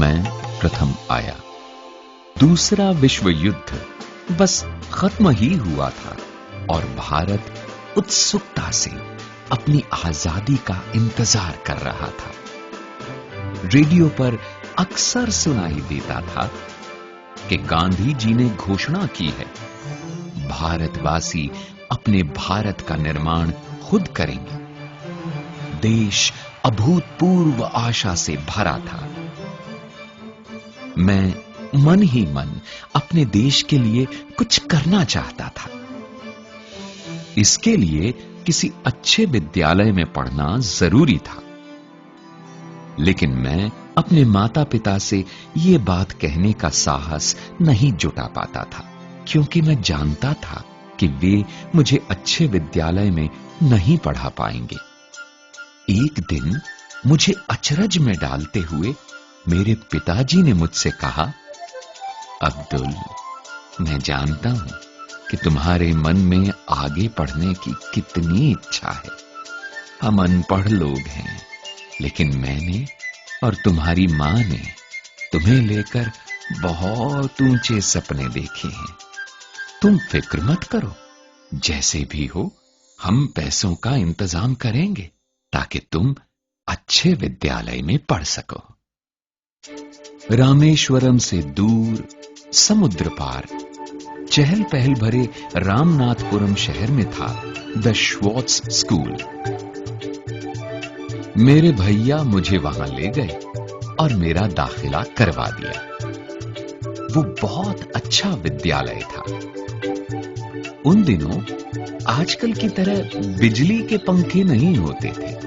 मैं प्रथम आया। दूसरा विश्व युद्ध बस खत्म ही हुआ था और भारत उत्सुकता से अपनी आजादी का इंतजार कर रहा था। रेडियो पर अक्सर सुनाई देता था कि गांधी जी ने घोषणा की है, भारतवासी अपने भारत का निर्माण खुद करेंगे। देश अभूतपूर्व आशा से भरा था। मैं मन ही मन अपने देश के लिए कुछ करना चाहता था। इसके लिए किसी अच्छे विद्यालय में पढ़ना जरूरी था, लेकिन मैं अपने माता पिता से यह बात कहने का साहस नहीं जुटा पाता था, क्योंकि मैं जानता था कि वे मुझे अच्छे विद्यालय में नहीं पढ़ा पाएंगे। एक दिन मुझे अचरज में डालते हुए मेरे पिताजी ने मुझसे कहा, अब्दुल, मैं जानता हूं कि तुम्हारे मन में आगे पढ़ने की कितनी इच्छा है। हम अनपढ़ लोग हैं, लेकिन मैंने और तुम्हारी मां ने तुम्हें लेकर बहुत ऊंचे सपने देखे हैं। तुम फिक्र मत करो, जैसे भी हो हम पैसों का इंतजाम करेंगे ताकि तुम अच्छे विद्यालय में पढ़ सको। रामेश्वरम से दूर समुद्र पार चहल पहल भरे रामनाथपुरम शहर में था द श्वार्ट्ज स्कूल। मेरे भैया मुझे वहां ले गए और मेरा दाखिला करवा दिया। वो बहुत अच्छा विद्यालय था। उन दिनों आजकल की तरह बिजली के पंखे नहीं होते थे।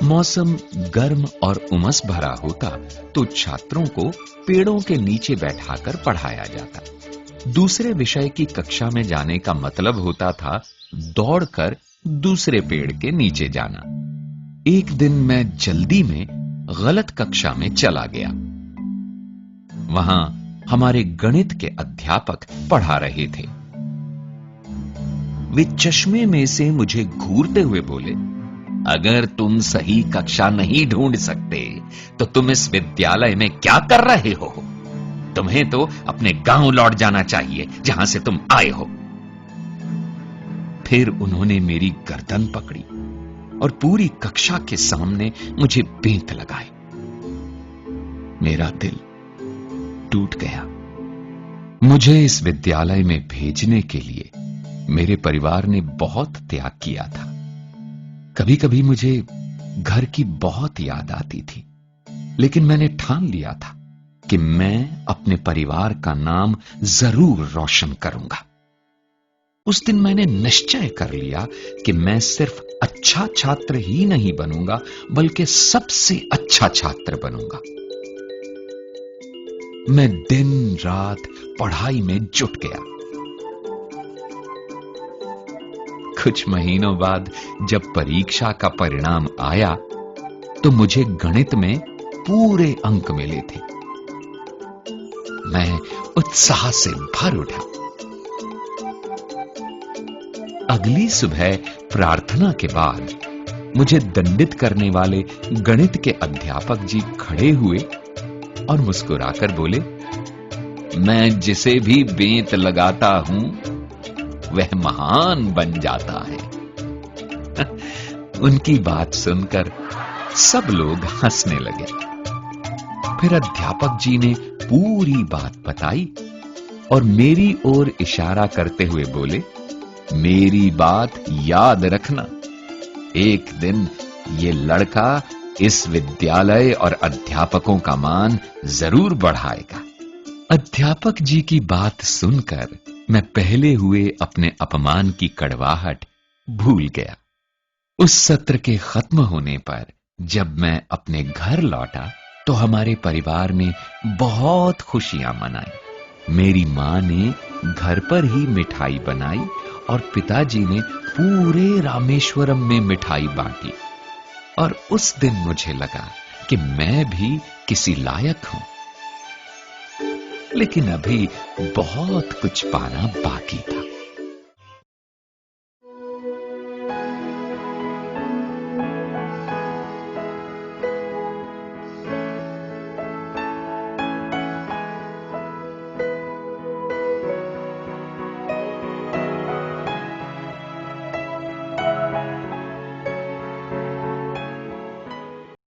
मौसम गर्म और उमस भरा होता तो छात्रों को पेड़ों के नीचे बैठाकर पढ़ाया जाता। दूसरे विषय की कक्षा में जाने का मतलब होता था दौड़कर दूसरे पेड़ के नीचे जाना। एक दिन मैं जल्दी में गलत कक्षा में चला गया। वहां हमारे गणित के अध्यापक पढ़ा रहे थे। वे चश्मे में से मुझे घूरते हुए बोले, अगर तुम सही कक्षा नहीं ढूंढ सकते तो तुम इस विद्यालय में क्या कर रहे हो? तुम्हें तो अपने गांव लौट जाना चाहिए जहां से तुम आए हो। फिर उन्होंने मेरी गर्दन पकड़ी और पूरी कक्षा के सामने मुझे बेंत लगाए। मेरा दिल टूट गया। मुझे इस विद्यालय में भेजने के लिए मेरे परिवार ने बहुत त्याग किया था। कभी कभी मुझे घर की बहुत याद आती थी, लेकिन मैंने ठान लिया था कि मैं अपने परिवार का नाम जरूर रोशन करूंगा। उस दिन मैंने निश्चय कर लिया कि मैं सिर्फ अच्छा छात्र ही नहीं बनूंगा, बल्कि सबसे अच्छा छात्र बनूंगा। मैं दिन रात पढ़ाई में जुट गया। कुछ महीनों बाद जब परीक्षा का परिणाम आया तो मुझे गणित में पूरे अंक मिले थे। मैं उत्साह से भर उठा। अगली सुबह प्रार्थना के बाद मुझे दंडित करने वाले गणित के अध्यापक जी खड़े हुए और मुस्कुराकर बोले, मैं जिसे भी बेंत लगाता हूं वह महान बन जाता है। उनकी बात सुनकर सब लोग हंसने लगे। फिर अध्यापक जी ने पूरी बात बताई और मेरी ओर इशारा करते हुए बोले, मेरी बात याद रखना, एक दिन ये लड़का इस विद्यालय और अध्यापकों का मान जरूर बढ़ाएगा। अध्यापक जी की बात सुनकर मैं पहले हुए अपने अपमान की कड़वाहट भूल गया। उस सत्र के खत्म होने पर जब मैं अपने घर लौटा तो हमारे परिवार ने बहुत खुशियां मनाई। मेरी मां ने घर पर ही मिठाई बनाई और पिताजी ने पूरे रामेश्वरम में मिठाई बांटी। और उस दिन मुझे लगा कि मैं भी किसी लायक हूं। लेकिन अभी बहुत कुछ पाना बाकी था।